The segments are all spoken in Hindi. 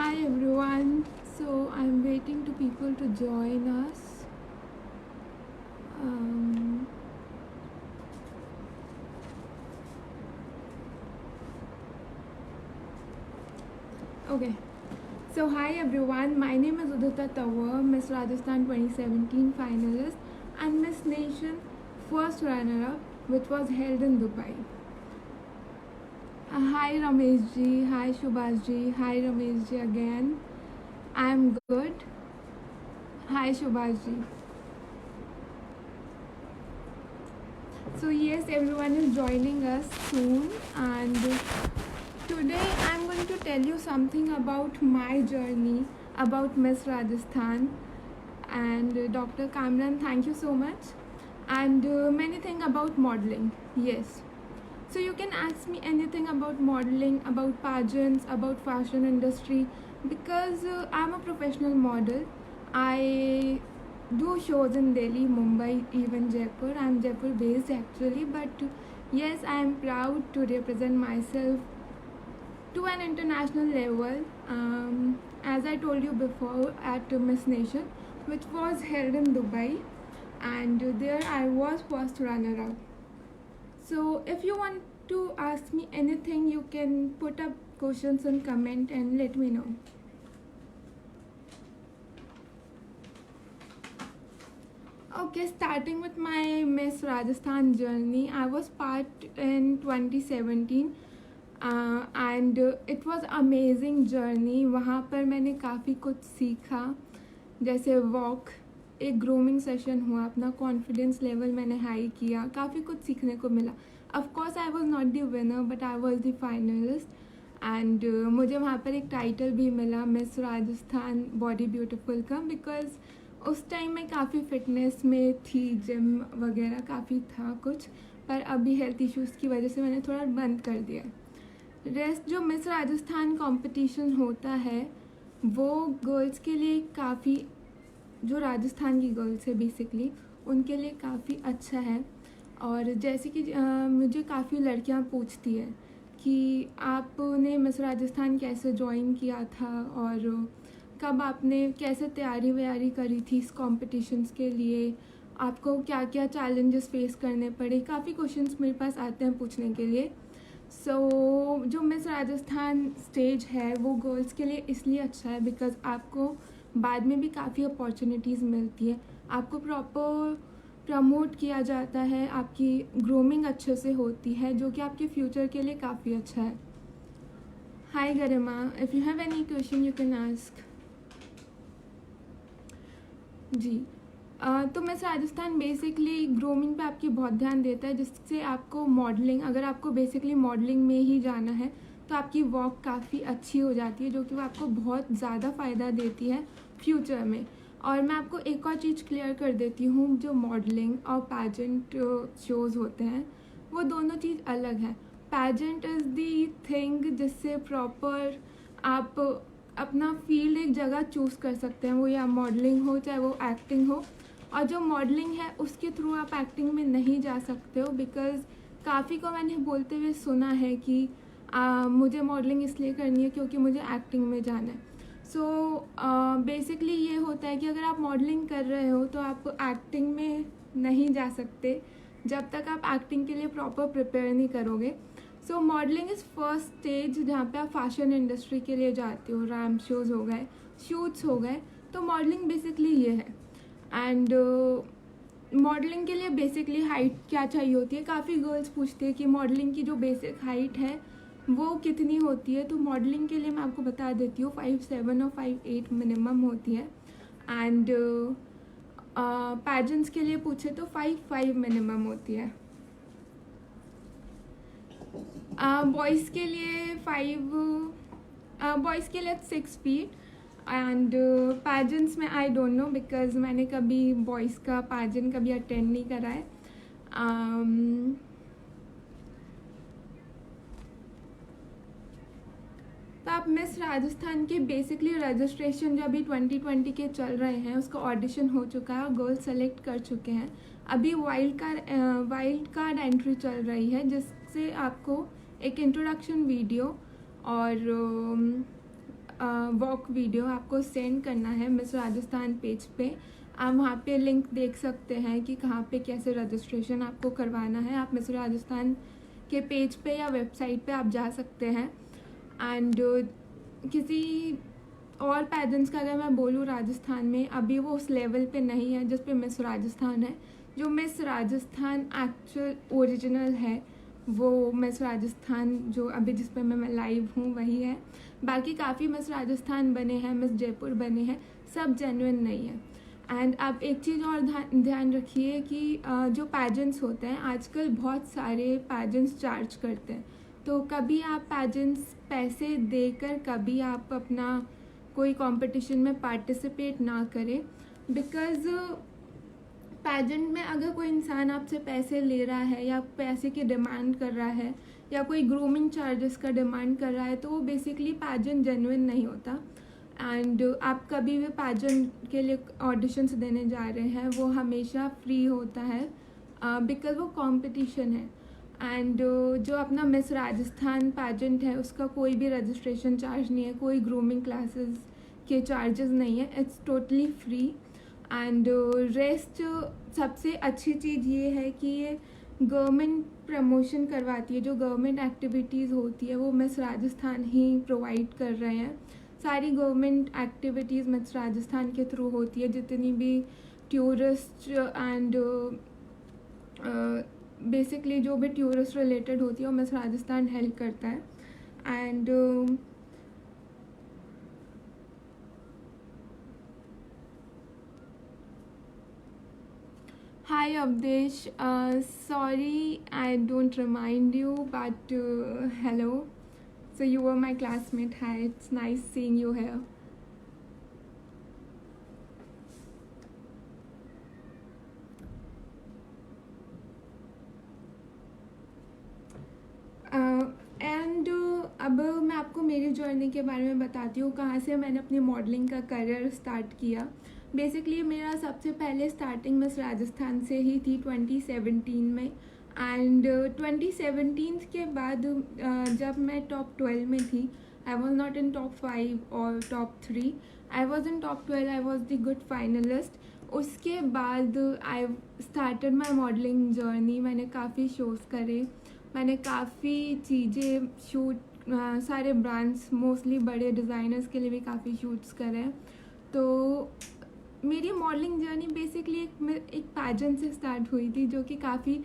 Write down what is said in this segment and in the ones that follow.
Hi everyone. So I'm waiting to people to join us. Um, okay. So hi everyone. My name is Udita Tawar, Miss Rajasthan 2017 finalist and Miss Nation first runner-up, which was held in Dubai. Hi Ramesh ji. Hi Shubhash ji. Hi Ramesh ji again. I'm good. Hi Shubhash ji. So yes, everyone is joining us soon, and today I'm going to tell you something about my journey about Miss Rajasthan. And Dr. Kamran, thank you so much. And many things about modeling. Yes. So you can ask me anything about modeling, about pageants, about fashion industry, because I'm a professional model. I do shows in Delhi, Mumbai, even Jaipur. I'm Jaipur based actually, but yes, I am proud to represent myself to an international level. As I told you before, at Miss Nation, which was held in Dubai, and there I was first runner up. So if you want to ask me anything, you can put up questions and comment and let me know. Okay, starting with my Miss Rajasthan journey, I was part in 2017 and it was amazing journey. वहाँ पर मैंने काफ़ी कुछ सीखा, जैसे वॉक, एक ग्रूमिंग सेशन हुआ, अपना कॉन्फिडेंस लेवल मैंने हाई किया, काफ़ी कुछ सीखने को मिला. Of course I was not the winner but I was the finalist. And मुझे वहाँ पर एक टाइटल भी मिला मिस राजस्थान बॉडी ब्यूटीफुल का, बिकॉज उस टाइम मैं काफ़ी फिटनेस में थी, जिम वगैरह काफ़ी था कुछ, पर अभी हेल्थ इश्यूज़ की वजह से मैंने थोड़ा बंद कर दिया. रेस्ट जो मिस राजस्थान कंपटीशन होता है वो गर्ल्स के लिए काफ़ी, जो राजस्थान की गर्ल्स है बेसिकली, उनके लिए काफ़ी अच्छा है. और जैसे कि मुझे काफ़ी लड़कियां पूछती है कि आपने मिस राजस्थान कैसे ज्वाइन किया था और कब आपने कैसे तैयारी व्यारी करी थी इस कॉम्पिटिशन्स के लिए, आपको क्या क्या चैलेंजेस फेस करने पड़े. काफ़ी क्वेश्चंस मेरे पास आते हैं पूछने के लिए. जो मिस राजस्थान स्टेज है वो गर्ल्स के लिए इसलिए अच्छा है बिकॉज आपको बाद में भी काफ़ी अपॉर्चुनिटीज़ मिलती है, आपको प्रॉपर प्रमोट किया जाता है, आपकी ग्रूमिंग अच्छे से होती है, जो कि आपके फ्यूचर के लिए काफ़ी अच्छा है. Hi Garima, if you have any question you can ask. जी, तो मिस राजस्थान बेसिकली ग्रूमिंग पे आपकी बहुत ध्यान देता है, जिससे आपको मॉडलिंग, अगर आपको बेसिकली मॉडलिंग में ही जाना है तो आपकी वॉक काफ़ी अच्छी हो जाती है, जो कि वो आपको बहुत ज़्यादा फ़ायदा देती है फ्यूचर में. और मैं आपको एक और चीज़ क्लियर कर देती हूँ, जो मॉडलिंग और पैजेंट शोज़ होते हैं वो दोनों चीज़ अलग है. पैजेंट इज़ दी थिंग जिससे प्रॉपर आप अपना फील्ड एक जगह चूज़ कर सकते हैं, वो या मॉडलिंग हो चाहे वो एक्टिंग हो. और जो मॉडलिंग है उसके थ्रू आप एक्टिंग में नहीं जा सकते हो, बिकॉज़ काफ़ी को मैंने बोलते हुए सुना है कि मुझे मॉडलिंग इसलिए करनी है क्योंकि मुझे एक्टिंग में जाना है. सो बेसिकली ये होता है कि अगर आप मॉडलिंग कर रहे हो तो आप एक्टिंग में नहीं जा सकते जब तक आप एक्टिंग के लिए प्रॉपर प्रिपेयर नहीं करोगे. सो मॉडलिंग इज़ फर्स्ट स्टेज जहाँ पे आप फैशन इंडस्ट्री के लिए जाते हो, रैम्प शोज़ हो गए, शूट्स हो गए, तो मॉडलिंग बेसिकली ये है. एंड मॉडलिंग के लिए बेसिकली हाइट क्या चाहिए होती है, काफ़ी गर्ल्स पूछती है कि मॉडलिंग की जो बेसिक हाइट है वो कितनी होती है. तो मॉडलिंग के लिए मैं आपको बता देती हूँ 5'7" और 5'8" मिनिमम होती है. एंड पैजेंट्स के लिए पूछे तो 5'5" मिनिमम होती है. बॉयज़ के लिए 6 फीट. एंड पैजेंट्स में आई डोंट नो बिकॉज मैंने कभी बॉयज़ का पैजेंट कभी अटेंड नहीं करा है. तो आप मिस राजस्थान के बेसिकली रजिस्ट्रेशन जो अभी 2020 के चल रहे हैं उसका ऑडिशन हो चुका है, गर्ल्स सेलेक्ट कर चुके हैं. अभी वाइल्ड कार्ड एंट्री चल रही है, जिससे आपको एक इंट्रोडक्शन वीडियो और वॉक वीडियो आपको सेंड करना है मिस राजस्थान पेज पे। आप वहाँ पे लिंक देख सकते हैं कि कहाँ पे कैसे रजिस्ट्रेशन आपको करवाना है। आप मिस राजस्थान के पेज पे या वेबसाइट पे आप जा सकते हैं। एंड किसी और पैजेंट्स का अगर मैं बोलूँ राजस्थान में, अभी वो उस लेवल पे नहीं है जिस पे मिस राजस्थान है। जो मिस राजस्थान एक्चुअल ओरिजिनल है वो मिस राजस्थान जो अभी जिस पे मैं लाइव हूँ वही है। बाकी काफ़ी मिस राजस्थान बने हैं, मिस जयपुर बने हैं, सब जेन्युइन नहीं है। एंड आप एक चीज़ और ध्यान रखिए कि जो पैजेंट्स होते हैं आजकल बहुत सारे पैजेंट्स चार्ज करते हैं। तो कभी आप पैजेंट्स पैसे देकर कभी आप अपना कोई कंपटीशन में पार्टिसिपेट ना करें। बिकॉज़ पैजेंट में अगर कोई इंसान आपसे पैसे ले रहा है या पैसे की डिमांड कर रहा है या कोई ग्रूमिंग चार्जेस का डिमांड कर रहा है तो वो बेसिकली पैजेंट जेन्युइन नहीं होता। एंड आप कभी भी पैजेंट के लिए ऑडिशंस देने जा रहे हैं वो हमेशा फ्री होता है बिकॉज वो कंपटीशन है। एंड जो अपना मिस राजस्थान पैजेंट है उसका कोई भी रजिस्ट्रेशन चार्ज नहीं है, कोई ग्रूमिंग क्लासेस के चार्जेस नहीं है, it's totally free. And rest सबसे अच्छी चीज़ ये है कि ये गवर्नमेंट प्रमोशन करवाती है। जो गवर्नमेंट एक्टिविटीज़ होती है वो मिस राजस्थान ही प्रोवाइड कर रहे हैं। सारी गवर्नमेंट एक्टिविटीज़ मिस राजस्थान के थ्रू होती है। जितनी भी टूरिस्ट एंड बेसिकली जो भी टूरिस्ट रिलेटेड होती है वो मिस राजस्थान हेल्प करता है। And Hi Avdesh, sorry I don't remind you, but hello. So you were my classmate. Hi, it's nice seeing you here. And अब मैं आपको मेरी जर्नी के बारे में बताती हूँ, कहाँ से मैंने अपनी मॉडलिंग का करियर स्टार्ट किया। बेसिकली मेरा सबसे पहले स्टार्टिंग मिस राजस्थान से ही थी 2017 में। एंड 2017 के बाद जब मैं टॉप 12 में थी, I was not in top 5 और top 3, I was in top 12, I was the good finalist. उसके बाद I started my modelling journey. मैंने काफ़ी शोज़ करे, मैंने काफ़ी चीज़ें शूट, सारे ब्रांड्स मोस्टली बड़े डिज़ाइनर्स के लिए भी काफ़ी शूट्स करे। तो मेरी मॉडलिंग जर्नी बेसिकली एक पैजेंट से स्टार्ट हुई थी जो कि काफ़ी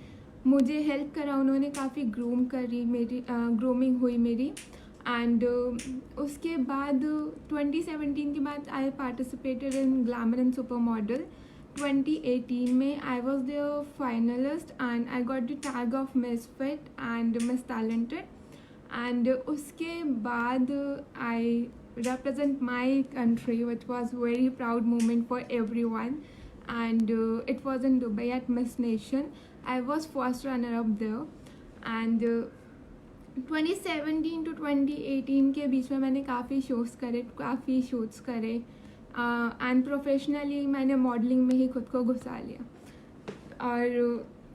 मुझे हेल्प करा। उन्होंने काफ़ी ग्रूम करी, मेरी ग्रूमिंग हुई मेरी। एंड उसके बाद 2017 के बाद I participated in glamour and super model. 2018 में I was the finalist and I got the tag of miss fit and miss talented. And उसके बाद आई represent my country, which was very proud moment for everyone. And it was in Dubai at Miss Nation. I was first runner up there. And 2017 to 2018 के बीच में मैंने काफ़ी शोज़ करे, काफ़ी शूट्स करे। एंड प्रोफेशनली मैंने मॉडलिंग में ही खुद को घुसा लिया। और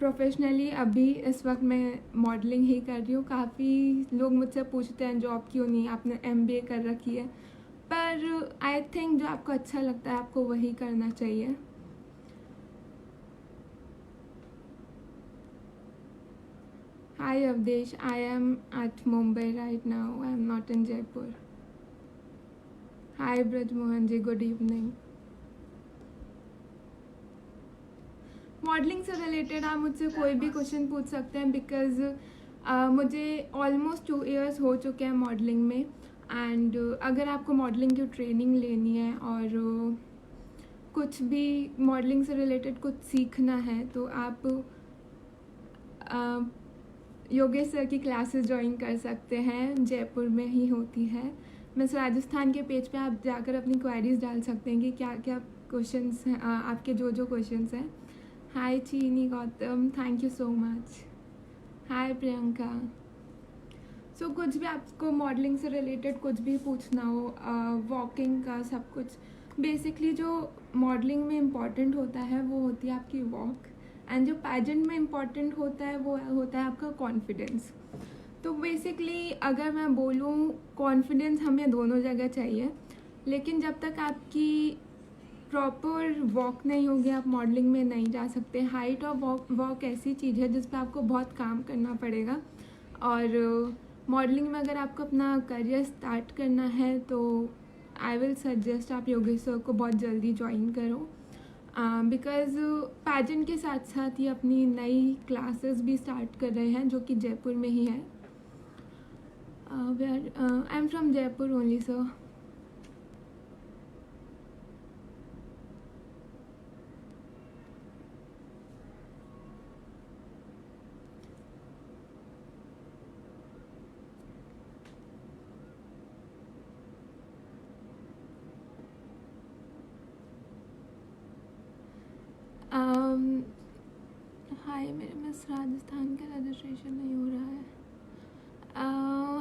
प्रोफेशनली अभी इस वक्त मैं मॉडलिंग ही कर रही हूँ। काफ़ी लोग मुझसे पूछते हैं जॉब क्यों नहीं, आपने MBA कर रखी है, पर आई थिंक जो आपको अच्छा लगता है आपको वही करना चाहिए। Hi Avdesh, I am at Mumbai right now, I am not in Jaipur. Hi Braj Mohan ji, good evening. Modelling से रिलेटेड आप मुझसे कोई भी क्वेश्चन पूछ सकते हैं बिकॉज़ मुझे ऑलमोस्ट 2 years हो चुके हैं मॉडलिंग में। एंड अगर आपको मॉडलिंग की ट्रेनिंग लेनी है और कुछ भी मॉडलिंग से रिलेटेड कुछ सीखना है तो आप योगेश सर की क्लासेस ज्वाइन कर सकते हैं, जयपुर में ही होती है। मिस राजस्थान के पेज पे आप जाकर अपनी क्वेरीज डाल सकते हैं कि क्या क्या क्वेश्चंस हैं, आपके जो जो क्वेश्चंस हैं। Hi Chini Gautam, thank you so much. Hi Priyanka. So कुछ भी आपको मॉडलिंग से रिलेटेड कुछ भी पूछना हो, वॉकिंग का सब कुछ, बेसिकली जो मॉडलिंग में इम्पॉर्टेंट होता है वो होती है आपकी वॉक। एंड जो पैजेंट में इम्पॉर्टेंट होता है वो होता है आपका कॉन्फिडेंस। तो बेसिकली अगर मैं बोलूँ, कॉन्फिडेंस हमें दोनों जगह चाहिए, लेकिन जब तक आपकी प्रॉपर वॉक नहीं होगी आप मॉडलिंग में नहीं जा सकते। हाइट और वॉक ऐसी चीज़ है जिस पर आपको बहुत काम करना पड़ेगा, और मॉडलिंग में अगर आपको अपना करियर स्टार्ट करना है तो आई विल सजेस्ट आप योगेश सर को बहुत जल्दी ज्वाइन करो, बिकॉज़ पैजेंट के साथ साथ ये अपनी नई क्लासेस भी स्टार्ट कर रहे हैं जो कि जयपुर में ही है। I am from Jaipur only sir. Hi, मेरे मिस राजस्थान का रजिस्ट्रेशन नहीं हो रहा है।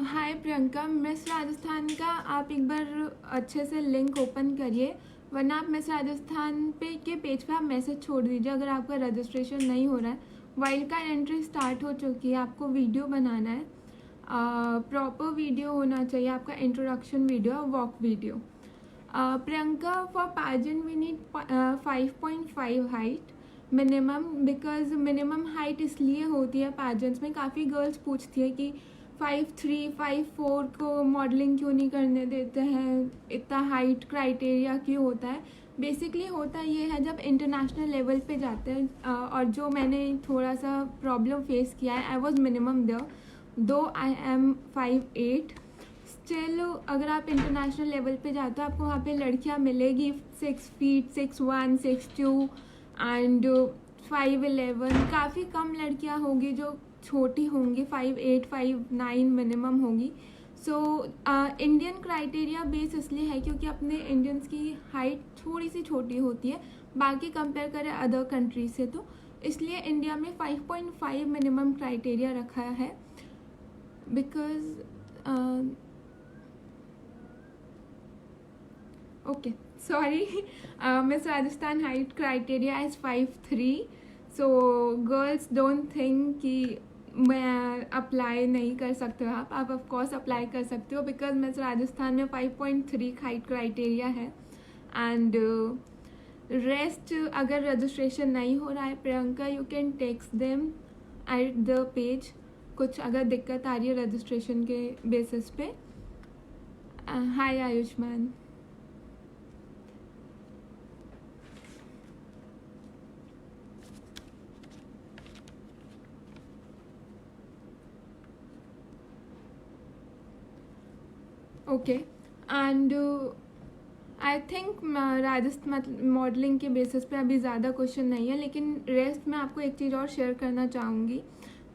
हाय प्रियंका, मिस राजस्थान का आप एक बार अच्छे से लिंक ओपन करिए, वरना आप मिस राजस्थान पे के पेज पे आप मैसेज छोड़ दीजिए अगर आपका रजिस्ट्रेशन नहीं हो रहा है। वाइल्ड कार्ड एंट्री स्टार्ट हो चुकी है, आपको वीडियो बनाना है, प्रॉपर वीडियो होना चाहिए आपका, इंट्रोडक्शन वीडियो और walk video. Priyanka, for pageant we need 5.5 height minimum, because minimum height इसलिए होती है पैजेंट्स में, काफ़ी गर्ल्स पूछती है कि 5'3", 5'4" को मॉडलिंग क्यों नहीं करने देते हैं, इतना हाइट क्राइटेरिया क्यों होता है। बेसिकली होता ये है जब इंटरनेशनल लेवल पे जाते हैं, और जो मैंने थोड़ा सा प्रॉब्लम फेस किया है, आई वॉज मिनिमम देयर, दो आई एम 5'8", स्टिल अगर आप इंटरनेशनल लेवल पे जाते हो आपको वहाँ पे लड़कियाँ मिलेगी 6 फीट, 6'1", 6'2" एंड 5'11", काफ़ी कम लड़कियाँ होंगी जो छोटी होंगी, 5'8", 5'9" मिनिमम होगी। सो इंडियन क्राइटेरिया बेस इसलिए है क्योंकि अपने इंडियंस की हाइट थोड़ी सी छोटी होती है बाकी कंपेयर करें अदर कंट्री से, तो इसलिए इंडिया में 5.5 मिनिमम क्राइटेरिया रखा है, because okay, sorry, Miss Rajasthan height criteria is 5'3", so girls don't think कि मैं अप्लाई नहीं कर सकते हो, आप ऑफ कोर्स अप्लाई कर सकते हो, बिकॉज मिस राजस्थान में 5.3 हाइट क्राइटेरिया है। एंड रेस्ट अगर रजिस्ट्रेशन नहीं हो रहा है Priyanka, you can text them at the page, कुछ अगर दिक्कत आ रही है रजिस्ट्रेशन के बेसिस पे। Hi Ayushman. Okay, and I think Rajasthan modelling के बेसिस पे अभी ज़्यादा क्वेश्चन नहीं है, लेकिन रेस्ट में आपको एक चीज़ और शेयर करना चाहूँगी।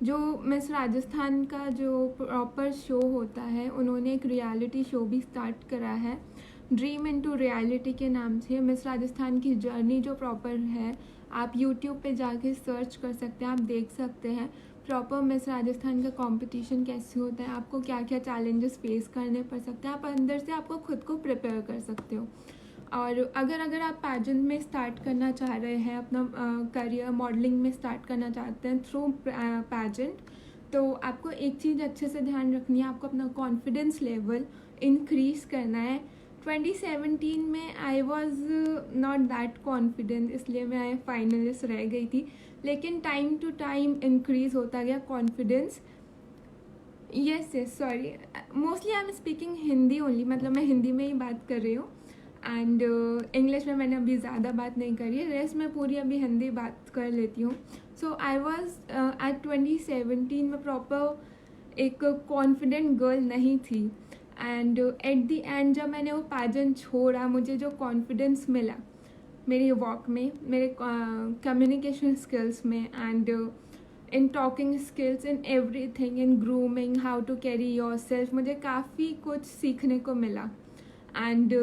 जो मिस राजस्थान का जो प्रॉपर शो होता है, उन्होंने एक रियलिटी शो भी स्टार्ट करा है, ड्रीम इनटू रियलिटी के नाम से। मिस राजस्थान की जर्नी जो प्रॉपर है, आप यूट्यूब पे जाके सर्च कर सकते हैं, आप देख सकते हैं प्रॉपर मिस राजस्थान का कंपटीशन कैसे होता है, आपको क्या क्या चैलेंजेस फेस करने पड़ सकते हैं, आप अंदर से आपको खुद को प्रिपेयर कर सकते हो। और अगर आप पैजेंट में स्टार्ट करना चाह रहे हैं, अपना करियर मॉडलिंग में स्टार्ट करना चाहते हैं थ्रू पैजेंट, तो आपको एक चीज़ अच्छे से ध्यान रखनी है, आपको अपना कॉन्फिडेंस लेवल इंक्रीज़ करना है। 2017 में I was not that confident, इसलिए मैं फाइनलिस्ट रह गई थी, लेकिन टाइम टू टाइम इंक्रीज़ होता गया confidence. Yes, sorry, mostly I am speaking Hindi only, मतलब मैं हिंदी में ही बात कर रही हूँ, एंड इंग्लिश में मैंने अभी ज़्यादा बात नहीं करी है, रेस्ट में पूरी अभी हिंदी बात कर लेती हूँ। सो आई वॉज एट 2017 में प्रॉपर एक कॉन्फिडेंट गर्ल नहीं थी, एंड एट द एंड जब मैंने वो पैजेंट छोड़ा, मुझे जो कॉन्फिडेंस मिला मेरी वॉक में, मेरे कम्युनिकेशन स्किल्स में, and in talking skills, in everything, in grooming, how to carry your self, मुझे काफ़ी कुछ सीखने को मिला। एंड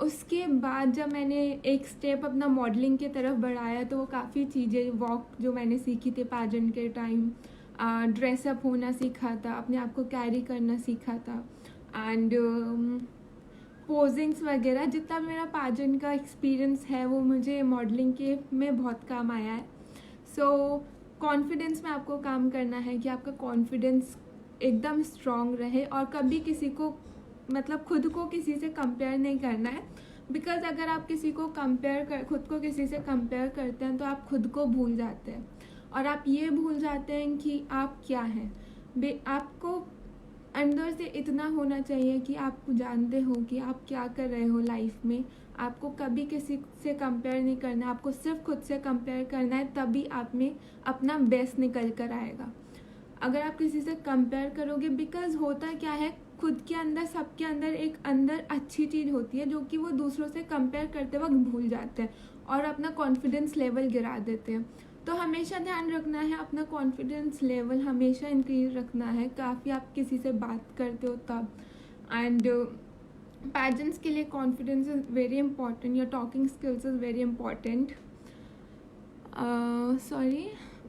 उसके बाद जब मैंने एक स्टेप अपना मॉडलिंग की तरफ बढ़ाया, तो वो काफ़ी चीज़ें वॉक जो मैंने सीखी थी पैजेंट के टाइम, ड्रेसअप होना सीखा था, अपने आप को कैरी करना सीखा था, एंड पोजिंग्स वगैरह, जितना मेरा पैजेंट का एक्सपीरियंस है वो मुझे मॉडलिंग के में बहुत काम आया है। सो कॉन्फिडेंस में आपको काम करना है कि आपका कॉन्फिडेंस एकदम स्ट्रॉन्ग रहे और कभी किसी को मतलब खुद को किसी से कंपेयर नहीं करना है, बिकॉज अगर आप किसी को खुद को किसी से कंपेयर करते हैं तो आप खुद को भूल जाते हैं और आप ये भूल जाते हैं कि आप क्या हैं। आपको अंदर से इतना होना चाहिए कि आप जानते हो कि आप क्या कर रहे हो लाइफ में। आपको कभी किसी से कंपेयर नहीं करना, आपको सिर्फ खुद से कंपेयर करना है, तभी आप में अपना बेस्ट निकल कर आएगा। अगर आप किसी से कंपेयर करोगे, बिकॉज होता क्या है, खुद के अंदर सबके अंदर एक अंदर अच्छी चीज़ होती है जो कि वो दूसरों से कंपेयर करते वक्त भूल जाते हैं और अपना कॉन्फिडेंस लेवल गिरा देते हैं। तो हमेशा ध्यान रखना है, अपना कॉन्फिडेंस लेवल हमेशा इंक्रीज रखना है, काफ़ी आप किसी से बात करते हो तब। एंड पैजेंट्स के लिए confidence is very important, your talking skills is very important. Sorry,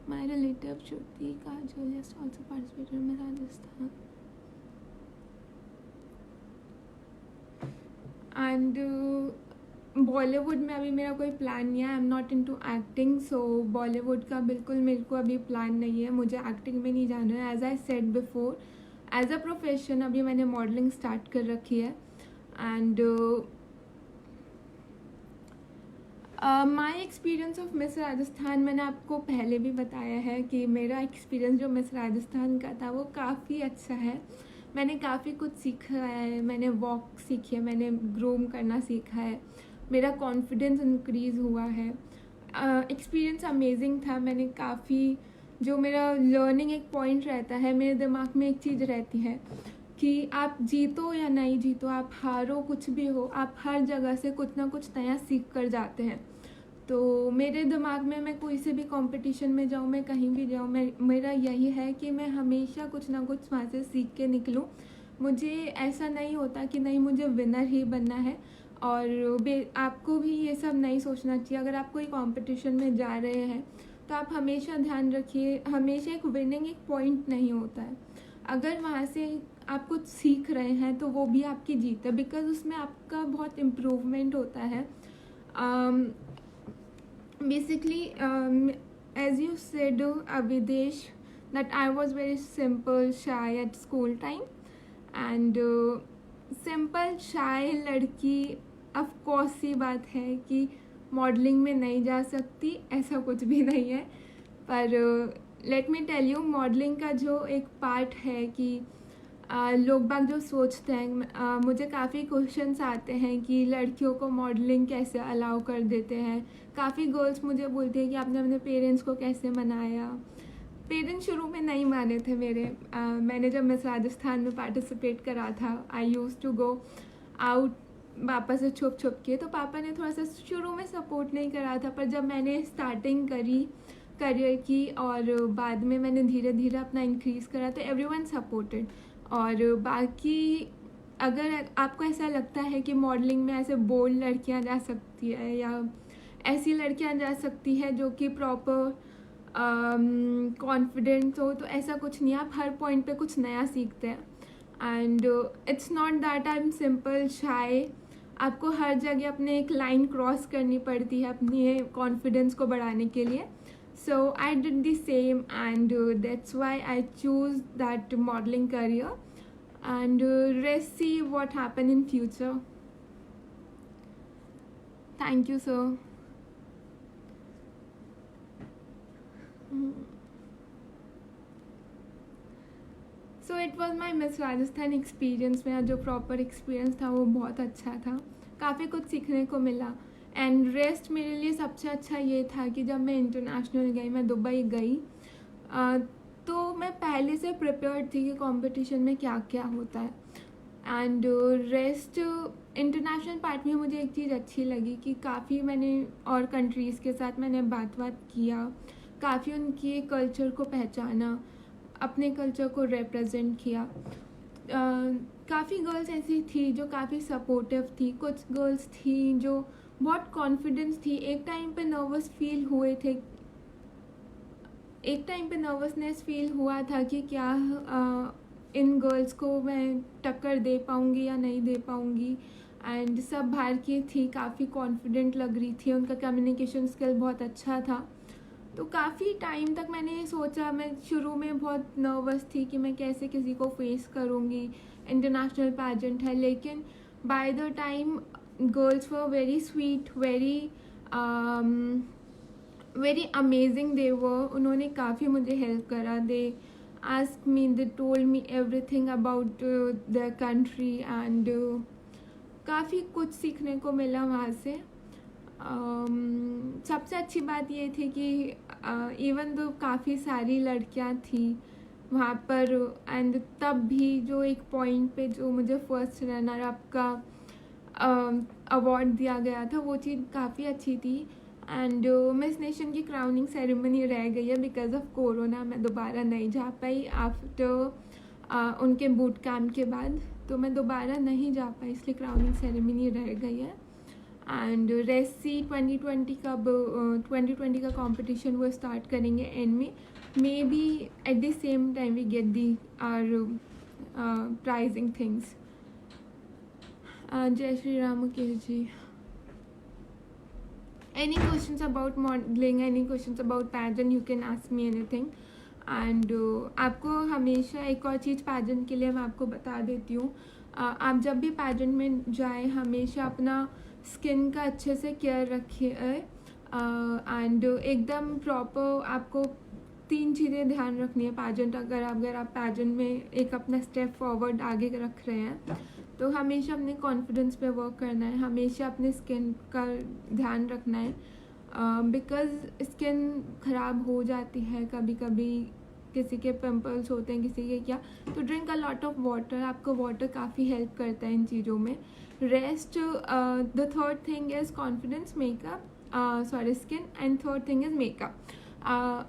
my relative Shruti Kajal has also participated in Miss Rajasthan. And Bollywood में अभी मेरा कोई प्लान नहीं है, I am not into acting, so Bollywood का बिल्कुल मेरे को अभी प्लान नहीं है, मुझे एक्टिंग में नहीं जाना है। As I said before, as a profession अभी मैंने मॉडलिंग स्टार्ट कर रखी है। And my experience of Miss Rajasthan, मैंने आपको पहले भी बताया है कि मेरा एक्सपीरियंस जो मिस राजस्थान का था वो काफ़ी अच्छा है। मैंने काफ़ी कुछ सीखा है, मैंने वॉक सीखी है, मैंने ग्रूम करना सीखा है, मेरा कॉन्फिडेंस इंक्रीज़ हुआ है। एक्सपीरियंस अमेजिंग था। मैंने काफ़ी, जो मेरा लर्निंग एक पॉइंट रहता है, मेरे दिमाग में एक चीज़ रहती है कि आप जीतो या नहीं जीतो, आप हारो कुछ भी हो, आप हर जगह से कुछ ना कुछ नया सीख कर जाते हैं। तो मेरे दिमाग में, मैं कोई से भी कंपटीशन में जाऊँ, मैं कहीं भी जाऊँ, मेरा यही है कि मैं हमेशा कुछ ना कुछ वहाँ से सीख के निकलूँ। मुझे ऐसा नहीं होता कि नहीं मुझे विनर ही बनना है। और आपको भी ये सब नहीं सोचना चाहिए। अगर आप कोई कंपटीशन में जा रहे हैं तो आप हमेशा ध्यान रखिए, हमेशा एक विनिंग एक पॉइंट नहीं होता है। अगर वहाँ से आप कुछ सीख रहे हैं तो वो भी आपकी जीत है, बिकॉज उसमें आपका बहुत इम्प्रूवमेंट होता है। Basically, as you said, Avidesh, that I was very simple, shy at school time, and simple, shy लड़की of course सी बात है कि मॉडलिंग में नहीं जा सकती, ऐसा कुछ भी नहीं है। पर let me tell you, modelling का जो एक पार्ट है कि लोग बाग जो सोचते हैं, मुझे काफ़ी क्वेश्चंस आते हैं कि लड़कियों को मॉडलिंग कैसे अलाउ कर देते हैं। काफ़ी गर्ल्स मुझे बोलती हैं कि आपने अपने पेरेंट्स को कैसे मनाया। पेरेंट्स शुरू में नहीं माने थे मेरे। मैंने जब मिस राजस्थान में पार्टिसिपेट करा था, आई यूज़ टू गो आउट पापा से छुप छुप के, तो पापा ने थोड़ा सा शुरू में सपोर्ट नहीं करा था। पर जब मैंने स्टार्टिंग करी करियर की और बाद में मैंने धीरे धीरे अपना इंक्रीज़ करा, तो एवरीवन सपोर्टेड। और बाकी अगर आपको ऐसा लगता है कि मॉडलिंग में ऐसे बोल्ड लड़कियां जा सकती है या ऐसी लड़कियां जा सकती है जो कि प्रॉपर कॉन्फिडेंट हो, तो ऐसा कुछ नहीं है। आप हर पॉइंट पे कुछ नया सीखते हैं। And it's not that I am simple shy. आपको हर जगह अपने एक लाइन क्रॉस करनी पड़ती है अपनी कॉन्फिडेंस को बढ़ाने के लिए। So I did the same, and that's why I choose that modeling career, and let's see what happen in future. Thank you, sir. So it was my Miss Rajasthan experience। मेरा जो प्रॉपर एक्सपीरियंस था वो बहुत अच्छा था, काफ़ी कुछ सीखने को मिला। एंड रेस्ट मेरे लिए सबसे अच्छा ये था कि जब मैं इंटरनेशनल गई, मैं दुबई गई, तो मैं पहले से प्रिपेयर्ड थी कि कंपटीशन में क्या क्या होता है। एंड रेस्ट इंटरनेशनल पार्ट में मुझे एक चीज़ अच्छी लगी कि काफ़ी मैंने और कंट्रीज़ के साथ मैंने बात किया, काफ़ी उनके कल्चर को पहचाना, अपने कल्चर को रिप्रेजेंट किया। काफ़ी गर्ल्स ऐसी थी जो काफ़ी सपोर्टिव थी, कुछ गर्ल्स थी जो बहुत कॉन्फिडेंस थी। एक टाइम पे नर्वसनेस फील हुआ था कि क्या इन गर्ल्स को मैं टक्कर दे पाऊँगी या नहीं दे पाऊँगी। एंड सब बाहर की थी, काफ़ी कॉन्फिडेंट लग रही थी, उनका कम्युनिकेशन स्किल बहुत अच्छा था। तो काफ़ी टाइम तक मैंने ये सोचा, मैं शुरू में बहुत नर्वस थी कि मैं कैसे किसी को फेस करूँगी, इंटरनेशनल पैजेंट है, लेकिन by the time girls were very sweet, very amazing they were. उन्होंने काफ़ी मुझे हेल्प करा. They ask me, they told me everything about the country and काफ़ी कुछ सीखने को मिला वहाँ से. सबसे अच्छी बात ये थी कि इवन दो काफ़ी सारी लड़कियाँ थी वहाँ पर, एंड तब भी जो एक पॉइंट पे जो मुझे फर्स्ट रनर अप का अवार्ड दिया गया था, वो चीज़ काफ़ी अच्छी थी. एंड मिस नेशन की क्राउनिंग सेरेमनी रह गई है बिकॉज ऑफ कोरोना. मैं दोबारा नहीं जा पाई आफ्टर उनके बूट कैम्प के बाद, तो मैं दोबारा नहीं जा पाई, इसलिए क्राउनिंग सेरेमनी रह गई है. एंड रेसी 2020 का कंपटीशन वो स्टार्ट करेंगे एंड में, may be at the same time we get the surprising things. Jai Shri Ram Mukesh ji. Any questions about modeling, any questions about pageant, you can ask me anything. And आपको हमेशा एक और चीज़ पैजेंट के लिए मैं आपको बता देती हूँ. आप जब भी पैजेंट में जाएं हमेशा अपना स्किन का अच्छे से केयर रखिए. एंड एकदम प्रॉपर आपको 3 चीज़ें ध्यान रखनी है पैजेंट. अगर आप पैजेंट में एक अपना स्टेप फॉरवर्ड आगे रख रहे हैं तो हमेशा अपने कॉन्फिडेंस पे वर्क करना है, हमेशा अपने स्किन का ध्यान रखना है. बिकॉज़ स्किन ख़राब हो जाती है कभी कभी, किसी के पिंपल्स होते हैं, किसी के क्या. तो drink a lot of water. आपको वाटर काफ़ी हेल्प करता है इन चीज़ों में. Rest. The third thing is confidence, makeup, skin, and third thing is makeup.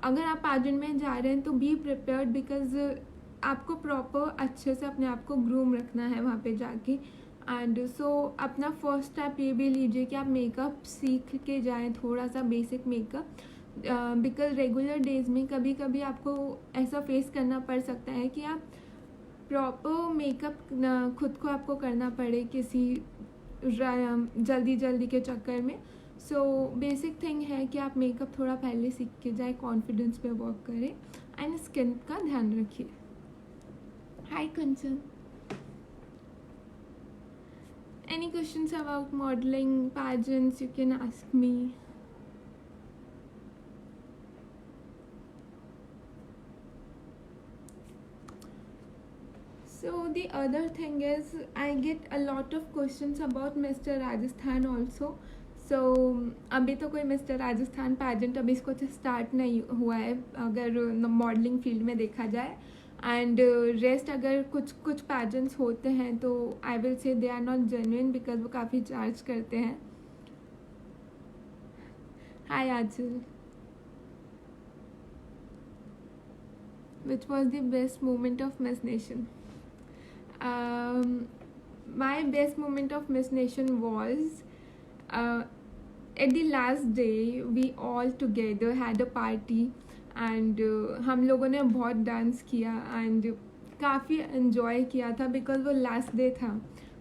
अगर आप पैजेंट में जा रहे हैं तो बी प्रिपेयर्ड, बिकॉज आपको प्रॉपर अच्छे से अपने आप को ग्रूम रखना है वहाँ पे जाके. एंड सो अपना फर्स्ट स्टेप ये भी लीजिए कि आप मेकअप सीख के जाएं, थोड़ा सा basic makeup. Because regular days में कभी कभी आपको ऐसा फेस करना पड़ सकता है कि आप प्रॉपर मेकअप खुद को आपको करना पड़े किसी जल्दी के चक्कर में. सो बेसिक थिंग है कि आप मेकअप थोड़ा पहले सीख के जाए, कॉन्फिडेंस पे वर्क करें एंड स्किन का ध्यान रखिए. Hi Kanchan. Any questions about modeling, pageants, you can ask me. So the other thing is I get a lot of questions about Mr. Rajasthan also. So अभी तो कोई मिस्टर राजस्थान पैजेंट अभी इसको स्टार्ट नहीं हुआ है अगर मॉडलिंग फील्ड में देखा जाए. एंड रेस्ट अगर कुछ पैजेंट्स होते हैं तो I will say they are not genuine, because वो काफ़ी चार्ज करते हैं. Hi Aanchal. Which was the best moment of Miss Nation? My best moment of Miss Nation was at the last day we all together had a party and हम लोगों ने बहुत डांस किया एंड काफ़ी इन्जॉय किया था बिकॉज वो लास्ट डे था.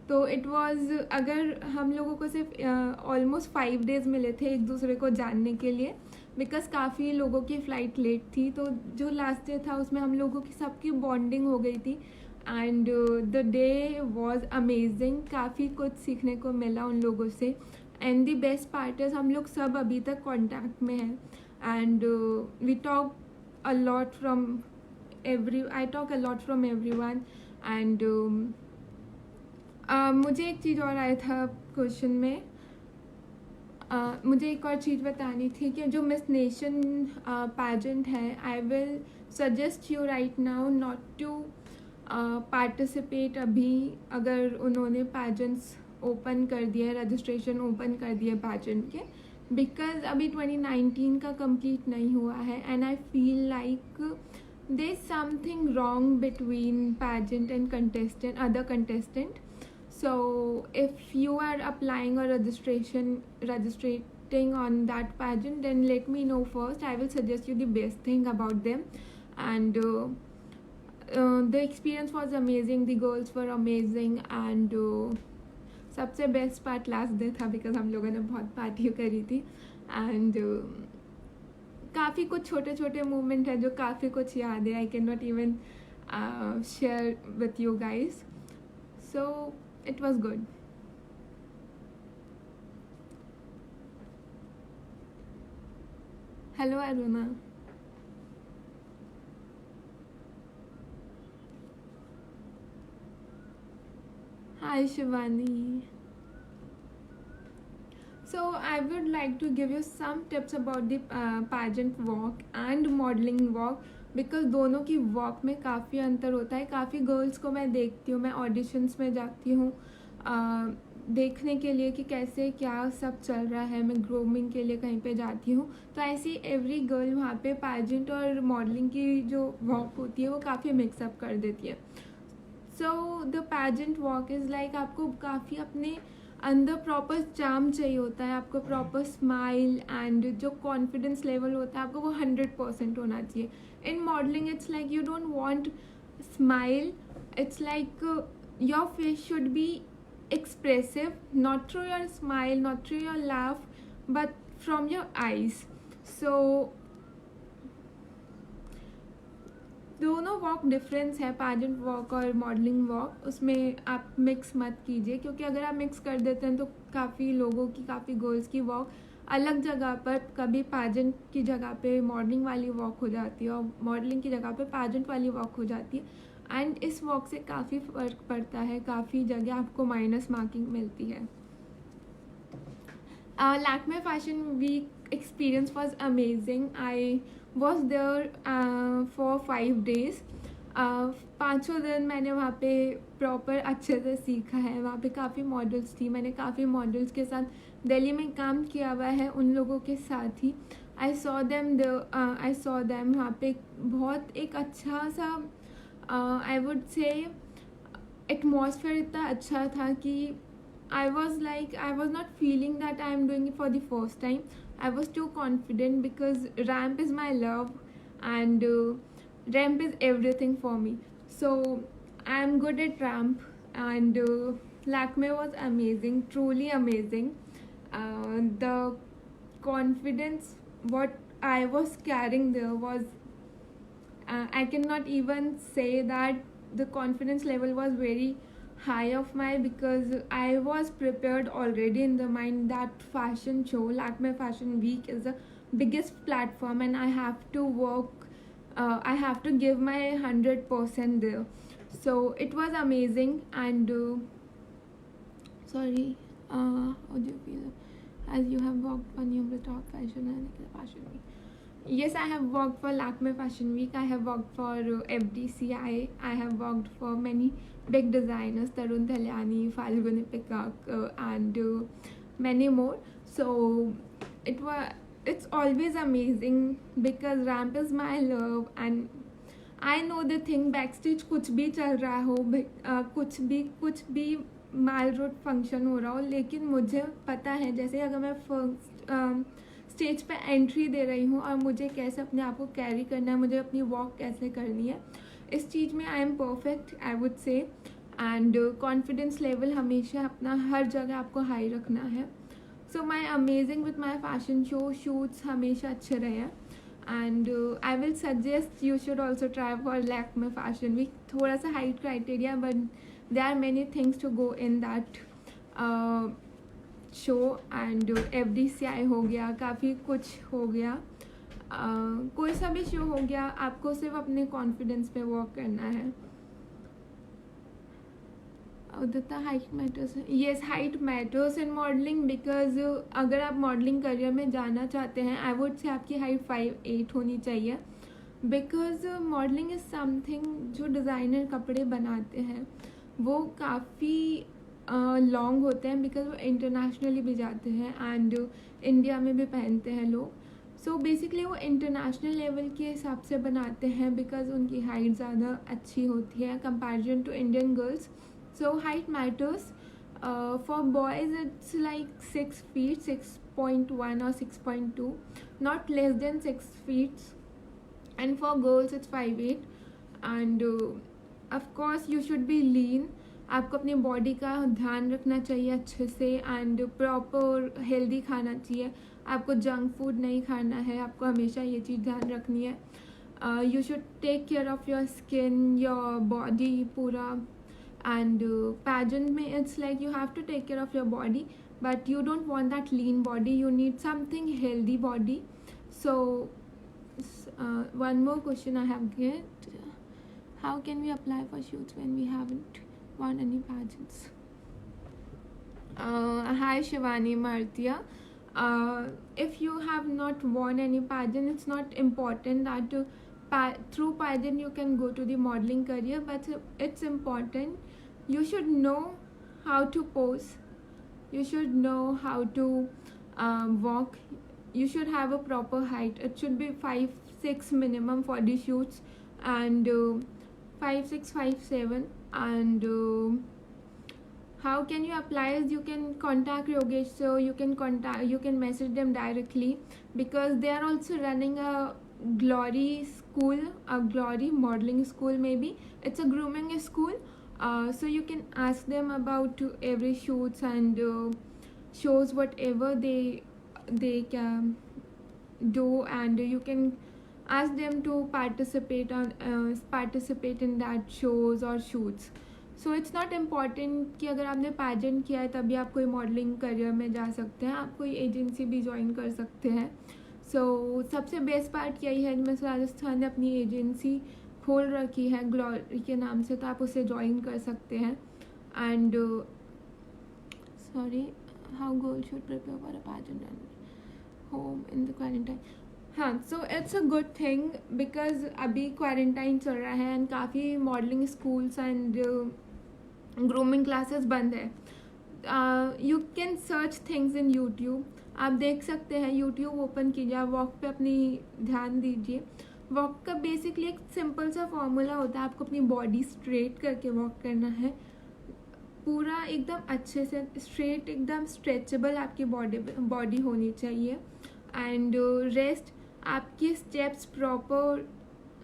तो इट वाज, अगर हम लोगों को सिर्फ ऑलमोस्ट 5 days मिले थे एक दूसरे को जानने के लिए, बिकॉज काफ़ी लोगों की फ़्लाइट लेट थी. तो जो लास्ट डे था उसमें हम लोगों की सबकी बॉन्डिंग हो गई थी and the day was amazing. काफ़ी कुछ सीखने को मिला उन लोगों से. And the best part is हम लोग सब अभी तक कॉन्टैक्ट में हैं. And we talk a lot from I talk a lot from everyone. And मुझे एक चीज़ और आया था क्वेश्चन में. मुझे एक और चीज़ बतानी थी कि जो मिस नेशन पैजेंट है, I will suggest you right now not to participate अभी. अगर उन्होंने पैजेंट्स ओपन कर दिए, रजिस्ट्रेशन ओपन कर दिए पैजेंट के, बिकॉज अभी 2019 का कंप्लीट नहीं हुआ है. And I feel like there is something wrong between pageant and contestant, other contestant. So if you are applying or registrating on that pageant, then let me know first. I will suggest you the best thing about them. And the experience was amazing, the girls were amazing. And सबसे बेस्ट पार्ट लास्ट डे था बिकॉज हम लोगों ने बहुत पार्टी करी थी. एंड काफ़ी कुछ छोटे छोटे मूवमेंट है जो काफ़ी कुछ याद है. I can not even share with you guys. So it was good. Hello Aruna. Hi Shivani. So I would like to give you some tips about the pageant walk and modeling walk, because दोनों की वॉक में काफ़ी अंतर होता है. काफ़ी गर्ल्स को मैं देखती हूँ, मैं ऑडिशंस में जाती हूँ देखने के लिए कि कैसे क्या सब चल रहा है. मैं ग्रूमिंग के लिए कहीं पे जाती हूँ, तो ऐसी एवरी गर्ल वहाँ पे पैजेंट और मॉडलिंग की जो वॉक होती है वो काफ़ी मिक्सअप कर देती है. So the pageant walk is like आपको काफ़ी अपने अंदर प्रॉपर चार्म चाहिए होता है, आपको प्रॉपर स्माइल एंड जो कॉन्फिडेंस लेवल होता है आपको वो 100% होना चाहिए. इन modelling it's like you don't want smile, it's like your face should be expressive, not through your smile, not through your laugh, but from your eyes. So दोनों वॉक डिफरेंस है, पैजेंट वॉक और मॉडलिंग वॉक. उसमें आप मिक्स मत कीजिए, क्योंकि अगर आप मिक्स कर देते हैं तो काफ़ी लोगों की, काफ़ी गर्ल्स की वॉक अलग जगह पर, कभी पैजेंट की जगह पे मॉडलिंग वाली वॉक हो जाती है और मॉडलिंग की जगह पे पैजेंट वाली वॉक हो जाती है. एंड इस वॉक से काफ़ी फ़र्क पड़ता है, काफ़ी जगह आपको माइनस मार्किंग मिलती है. Lakme fashion week experience was amazing. I was there for 5 days. 5 दिन मैंने वहाँ पे प्रॉपर अच्छे से सीखा है. वहाँ पे काफ़ी मॉडल्स थी, मैंने काफ़ी मॉडल्स के साथ दिल्ली में काम किया हुआ है, उन लोगों के साथ ही. आई सॉ देम वहाँ पे बहुत एक अच्छा सा आई वुड से एटमॉस्फेयर इतना अच्छा था कि I was not feeling that I am doing it for the first time. I was too confident because ramp is my love and ramp is everything for me. So I am good at ramp and Lakme was amazing, truly amazing. The confidence what I was carrying there was I cannot even say that the confidence level was very high of my, because I was prepared already in the mind that fashion show, Lakme Fashion Week, is the biggest platform and I have to work, I have to give my 100% there. So it was amazing. And sorry, how do you feel as you have worked on your top fashion and fashion week? Yes, I have worked for Lakme Fashion Week. I have worked for FDCI. I have worked for many big designers, Tarun Thalyani, Falguni Peacock, and many more. So it's always amazing because ramp is my love and I know the thing backstage. कुछ भी चल रहा हो, कुछ भी माल रोड फंक्शन हो रहा हो, लेकिन मुझे पता है जैसे अगर मैं फर्स्ट स्टेज पे एंट्री दे रही हूँ और मुझे कैसे अपने आप को कैरी करना है, मुझे अपनी वॉक कैसे करनी है, इस चीज़ में I am perfect I would say. And confidence level हमेशा अपना हर जगह आपको हाई रखना है. So my amazing with my fashion show shoots हमेशा अच्छे रहे हैं. And I will suggest you should also try for Lakme fashion week. थोड़ा सा height criteria, but there are many things to go in that show. And FDCI हो गया, काफ़ी कुछ हो गया, कोई सा भी शो हो गया, आपको सिर्फ अपने कॉन्फिडेंस पे वर्क करना है. Udita, height matters. Yes, height matters in modelling, because अगर आप मॉडलिंग करियर में जाना चाहते हैं, आई वुड से आपकी हाइट 5'8" होनी चाहिए. बिकॉज मॉडलिंग इज़ समथिंग जो डिज़ाइनर कपड़े बनाते हैं वो काफ़ी लॉन्ग होते हैं, बिकॉज वो इंटरनेशनली भी जाते हैं एंड इंडिया में भी पहनते हैं लोग. सो बेसिकली वो इंटरनेशनल लेवल के हिसाब से बनाते हैं, बिकॉज उनकी हाइट ज़्यादा अच्छी होती है comparison to Indian girls. So height matters. For boys it's like 6 feet, 6.1 or 6.2, not less than 6 feet. And for girls it's 5'8", and of course you should be lean. आपको अपनी बॉडी का ध्यान रखना चाहिए अच्छे से एंड प्रॉपर हेल्दी खाना चाहिए. आपको जंक फूड नहीं खाना है. आपको हमेशा ये चीज़ ध्यान रखनी है. You should take care of your skin, your body पूरा. And pageant में it's like you have to take care of your body, but you don't want that lean body. You need something healthy body. So one more question I have get: how can we apply for shoots when we haven't won any pageants? Hi Shivani Martia. If you have not won any pageant, it's not important that through pageant you can go to the modeling career, but it's important you should know how to pose, you should know how to walk, you should have a proper height. It should be 5'6" minimum for the shoots, and 5'6", 5'7", and how can you apply? Is you can contact Yogesh, so you can message them directly, because they are also running a glory school, a glory modeling school. Maybe it's a grooming school. So you can ask them about every shoots and shows, whatever they can do, and you can ask them to participate in that shows or shoots. So it's not important कि अगर आपने पैजेंट किया है तभी आप कोई मॉडलिंग करियर में जा सकते हैं. आप कोई एजेंसी भी ज्वाइन कर सकते हैं. सो सबसे बेस्ट पार्ट यही है, मिस राजस्थान ने अपनी एजेंसी खोल रखी है ग्लोरी के नाम से, तो आप उसे ज्वाइन कर सकते हैं. And sorry, how girl should prepare for a pageant and home in the quarantine. हाँ, so it's a good thing, because अभी क्वारंटाइन चल रहा है एंड काफ़ी modelling schools and grooming classes बंद है. You can search things in YouTube. आप देख सकते हैं, यूट्यूब ओपन कीजिए, आप वॉक पे अपनी ध्यान दीजिए. वॉक का बेसिकली एक सिंपल सा फॉर्मूला होता है. आपको अपनी बॉडी स्ट्रेट करके वॉक करना है, पूरा एकदम अच्छे से स्ट्रेट, एकदम स्ट्रेचेबल आपकी बॉडी होनी चाहिए. एंड रेस्ट, आपकी स्टेप्स प्रॉपर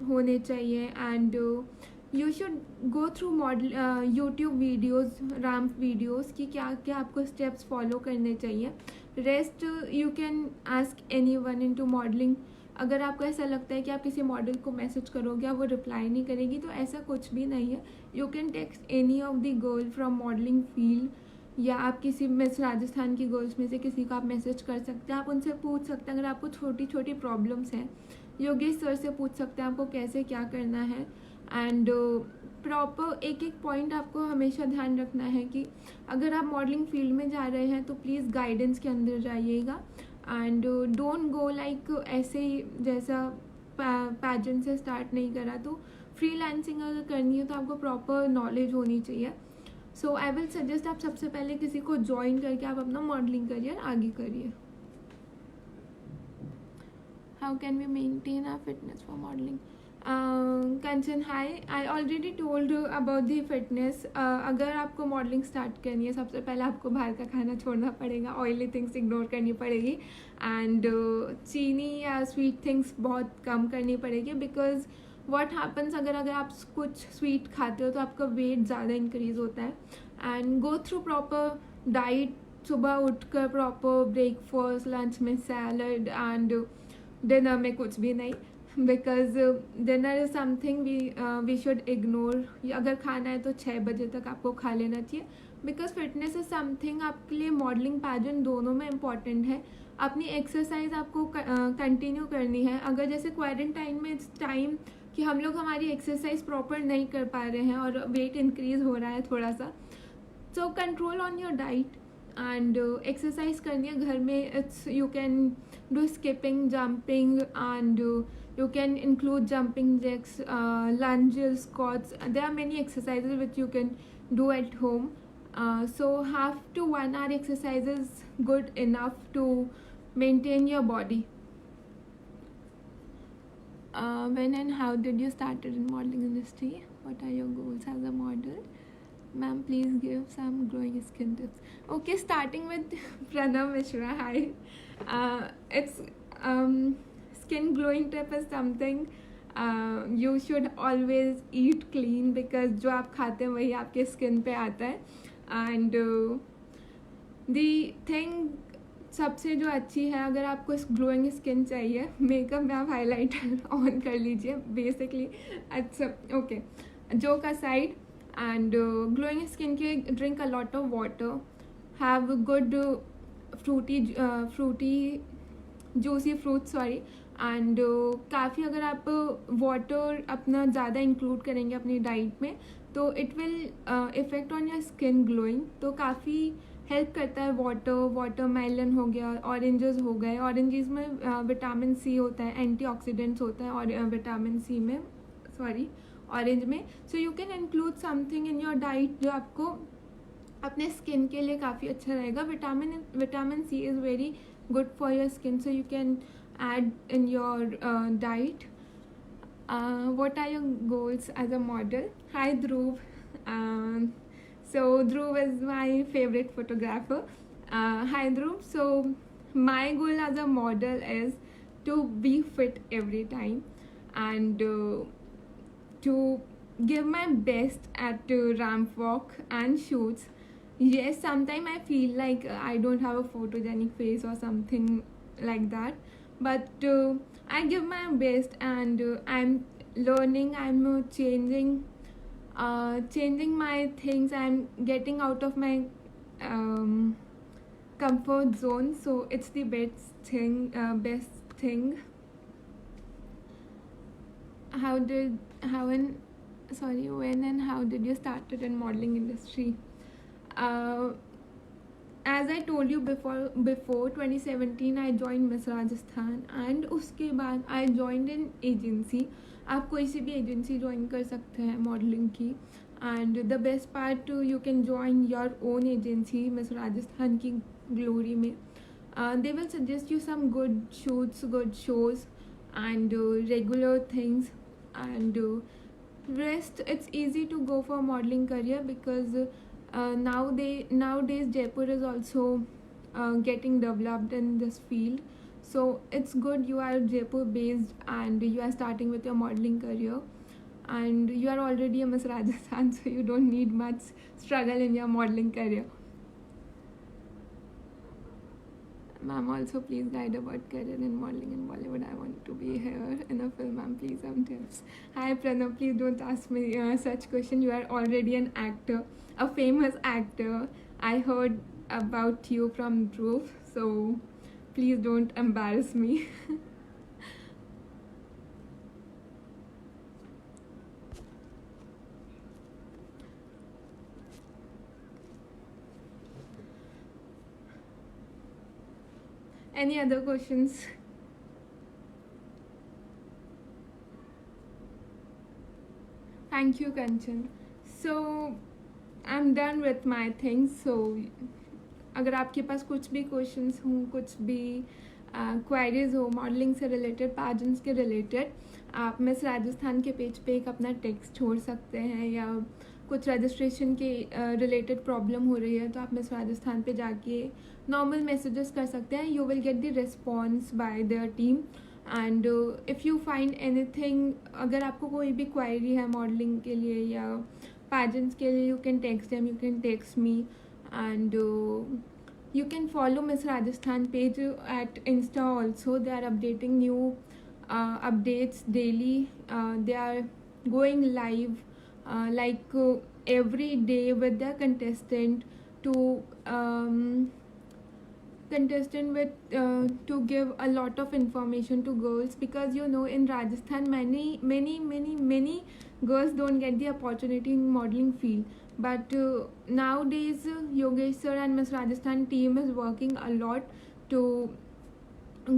होने चाहिए. And you should go through model YouTube videos, ramp videos की क्या क्या आपको स्टेप्स फॉलो करने चाहिए. Rest you can ask any one in to modelling. अगर आपको ऐसा लगता है कि आप किसी मॉडल को मैसेज करोगे वो रिप्लाई नहीं करेगी, तो ऐसा कुछ भी नहीं है. You can text any of the girl from modelling field, या आप किसी मिस राजस्थान की गर्ल्स में से किसी को आप मैसेज कर सकते हैं. आप उनसे पूछ सकते हैं अगर आपको छोटी छोटी प्रॉब्लम्स हैं. योगेश सर से पूछ सकते हैं आपको कैसे क्या करना है. एंड प्रॉपर एक एक पॉइंट आपको हमेशा ध्यान रखना है कि अगर आप मॉडलिंग फील्ड में जा रहे हैं तो प्लीज़ गाइडेंस के अंदर जाइएगा. एंड डोंट गो लाइक ऐसे ही जैसा पैजेंट से स्टार्ट नहीं करा. तो फ्रीलांसिंग अगर करनी है तो आपको प्रॉपर नॉलेज होनी चाहिए. सो आई विल सजेस्ट आप सबसे पहले किसी को ज्वाइन करके आप अपना मॉडलिंग करियर आगे करिए. How can we maintain our fitness for modelling? Kanchan hi, I already told about the fitness. अगर आपको मॉडलिंग स्टार्ट करनी है, सबसे पहले आपको बाहर का खाना छोड़ना पड़ेगा, ऑयली थिंग्स इग्नोर करनी पड़ेगी, एंड चीनी या स्वीट थिंग्स बहुत कम करनी पड़ेगी. बिकॉज व्हाट हैपन्स, अगर आप कुछ स्वीट खाते हो तो आपका वेट ज़्यादा इंक्रीज़ होता है. And go through proper diet. सुबह उठकर प्रॉपर ब्रेकफास्ट, लंच में सैलड, एंड डिनर में कुछ भी नहीं, because dinner is something we should ignore. अगर खाना है तो 6 बजे तक आपको खा लेना चाहिए. बिकॉज फिटनेस इज़ समथिंग आपके लिए मॉडलिंग पैजेंट दोनों में इम्पॉर्टेंट है. अपनी एक्सरसाइज आपको कंटिन्यू करनी है. अगर जैसे क्वारंटाइन में इट्स टाइम कि हम लोग हमारी एक्सरसाइज प्रॉपर नहीं कर पा रहे हैं और वेट इंक्रीज़ हो रहा है थोड़ा सा, so control on your diet and exercise करनी है घर में. It's you can do skipping, jumping, and you can include jumping jacks, lunges, squats. There are many exercises which you can do at home. So half to 1 hour exercise is good enough to maintain your body. When and how did you started in modeling industry? What are your goals as a model? Ma'am, please give some glowing skin tips. Okay, starting with Pranav Mishra. Hi. It's skin glowing tip is something you should always eat clean, because जो आप खाते हैं वही आपके स्किन पे आता है. एंड दी थिंग सबसे जो अच्छी है, अगर आपको ग्लोइंग स्किन चाहिए, मेकअप में आप हाइलाइटर ऑन कर लीजिए बेसिकली. अच्छा, okay, joke aside, and glowing skin के drink a lot of water, have good fruity juicy fruit, sorry. And काफ़ी अगर आप वाटर अपना ज़्यादा इंक्लूड करेंगे अपनी डाइट में, तो it will effect on your skin glowing. तो काफ़ी हेल्प करता है वाटरमेलन हो गया, ऑरेंजेस हो गए. ऑरेंजेस में विटामिन सी होता है, एंटीऑक्सीडेंट्स होता है, और विटामिन सी में, सॉरी, ऑरेंज में. So you can include something in your diet जो आपको अपने स्किन के लिए काफ़ी अच्छा रहेगा. Vitamin C is very good for your skin, so you can add in your diet. What are your goals as a model? Hi Dhruv. So Dhruv is my favorite photographer. Hi Dhruv. So my goal as a model is to be fit every time, and to give my best at ramp walk and shoots. Yes, sometimes I feel like I don't have a photogenic face or something like that, but I give my best, and I'm learning, I'm changing my things, I'm getting out of my comfort zone. So it's the best thing. When and how did you started in modeling industry? Uh, as I told you before 2017 I joined Miss Rajasthan, and उसके बाद I joined an agency. आप कोई सी भी एजेंसी ज्वाइन कर सकते हैं मॉडलिंग की. And the best part, you can join your own agency Miss Rajasthan की ग्लोरी में. They will suggest you some good shoots, good shows, and regular things, and rest. It's easy to go for modeling career, because nowadays Jaipur is also getting developed in this field. So it's good you are Jaipur based and you are starting with your modeling career, and you are already a Miss Rajasthan, so you don't need much struggle in your modeling career. Ma'am, also please guide about career in modeling in Bollywood. I want to be here in a film, ma'am. Please some tips. Hi Pranav, please don't ask me such question. You are already an actor, a famous actor. I heard about you from Dhruv, so please don't embarrass me. Any other questions? Thank you, Kanchan. So I'm done with my things. So अगर आपके पास कुछ भी क्वेश्चंस हों, कुछ भी क्वायरीज हो मॉडलिंग से रिलेटेड, पैजेंट्स के रिलेटेड, आप मिस राजस्थान के पेज पे एक अपना टेक्स्ट छोड़ सकते हैं, या कुछ रजिस्ट्रेशन के रिलेटेड प्रॉब्लम हो रही है तो आप मिस राजस्थान पे जाके नॉर्मल मैसेजेस कर सकते हैं. You will get the response bye their team. And if you find anything, अगर आपको कोई भी क्वायरी है मॉडलिंग के लिए या पैजेंट्स के लिए, you can text them, you can text me. And you can follow Miss Rajasthan page at Insta also. They are updating new updates daily. They are going live every day with their contestant to give a lot of information to girls, because you know in Rajasthan many girls don't get the opportunity in modeling field. But nowadays Yogesh sir and Miss Rajasthan team is working a lot to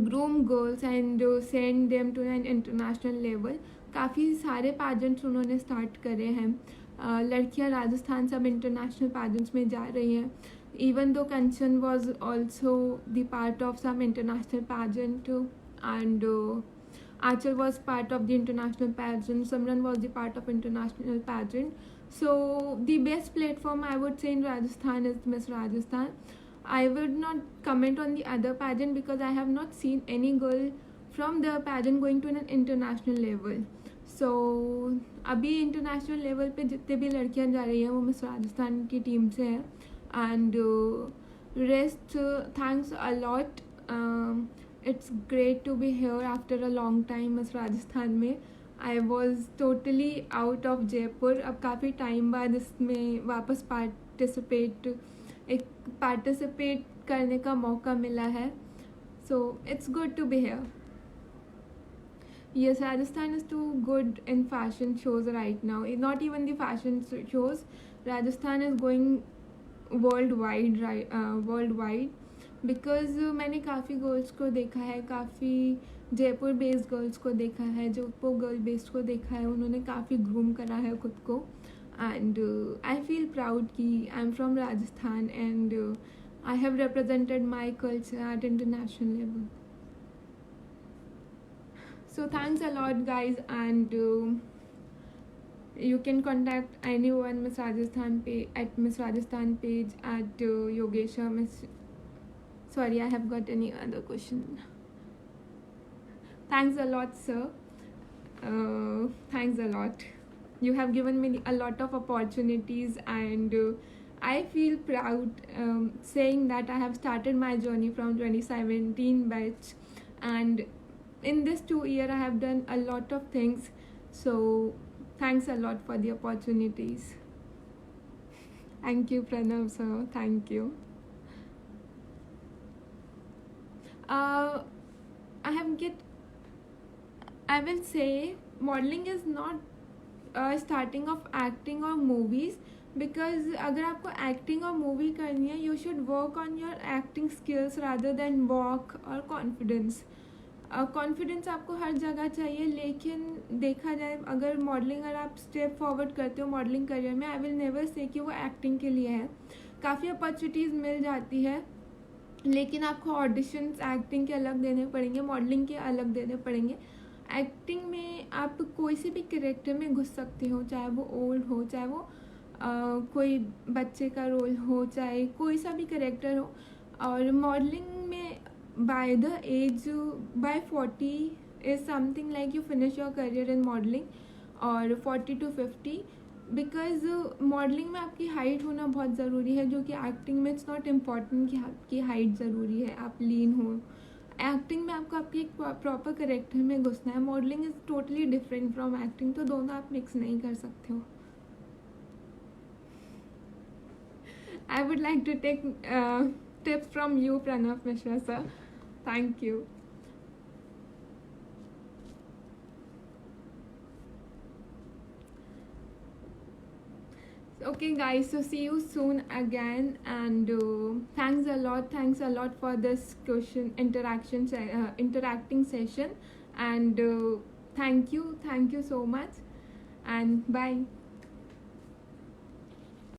groom girls and send them to an international level. काफ़ी सारे पैजेंट्स उन्होंने स्टार्ट करे हैं. लड़कियां राजस्थान सब इंटरनेशनल पैजेंट्स में जा रही हैं. even though Kanchan was also the part of some international pageant, and Achal was part of the international pageant, Simran was the part of international pageant. So the best platform I would say in Rajasthan is Miss Rajasthan. I would not comment on the other pageant because I have not seen any girl from the pageant going to an international level. सो अभी इंटरनेशनल लेवल पे जितने भी लड़कियां जा रही हैं वो मिस राजस्थान की टीम से हैं. And rest, thanks a lot. It's great to be here after a long time Miss Rajasthan में. I was totally out of Jaipur. अब काफ़ी टाइम बाद इसमें वापस पार्टिसिपेट करने का मौका मिला है. So it's good to be here. Yes, Rajasthan is too good in fashion shows right now. Not even the fashion shows. Rajasthan is going worldwide, right? Worldwide, because मैंने काफ़ी गर्ल्स को देखा है, काफ़ी जयपुर बेस्ड गर्ल्स को देखा है, जोधपुर गर्ल बेस्ड को देखा है. उन्होंने काफ़ी ग्रूम करा है खुद को. एंड आई फील प्राउड कि आई am from Rajasthan and I have represented my culture eight international level. So thanks a lot, guys, and you can contact anyone Miss Rajasthan at Miss Rajasthan page at Yogesha Miss. Sorry, I have got any other question. Thanks a lot, sir. Thanks a lot. You have given me a lot of opportunities, and I feel proud saying that I have started my journey from 2017 batch, and in this 2 year I have done a lot of things. So thanks a lot for the opportunities. Thank you, Pranav sir. Thank you. I will say modeling is not starting of acting or movies, because अगर आपको acting और movie करनी है, you should work on your acting skills rather than walk or confidence. Confidence आपको हर जगह चाहिए, लेकिन देखा जाए अगर मॉडलिंग, अगर आप स्टेप फॉरवर्ड करते हो मॉडलिंग करियर में, आई विल नेवर से कि वो एक्टिंग के लिए है. काफ़ी अपॉर्चुनिटीज़ मिल जाती है, लेकिन आपको ऑडिशंस एक्टिंग के अलग देने पड़ेंगे, मॉडलिंग के अलग देने पड़ेंगे. एक्टिंग में आप कोई से भी कैरेक्टर में घुस सकते हो, चाहे वो ओल्ड हो, चाहे वो कोई बच्चे का रोल हो, चाहे कोई सा भी कैरेक्टर हो. और मॉडलिंग में by the age, by 40 is something like you finish your career in modeling, और 40 to 50, बिकॉज मॉडलिंग में आपकी हाइट होना बहुत ज़रूरी है, जो कि एक्टिंग में इट्स नॉट इम्पॉर्टेंट कि आपकी हाइट ज़रूरी है, आप लीन हो. एक्टिंग में आपको आपकी एक प्रॉपर करेक्टर में घुसना है. Modelling is totally different from acting, तो दोनों आप मिक्स नहीं कर सकते हो. I would like to take tips from you, Pranav Mishra sir. Thank you. Okay guys, so see you soon again, and thanks a lot for this question interacting session, and thank you so much, and bye.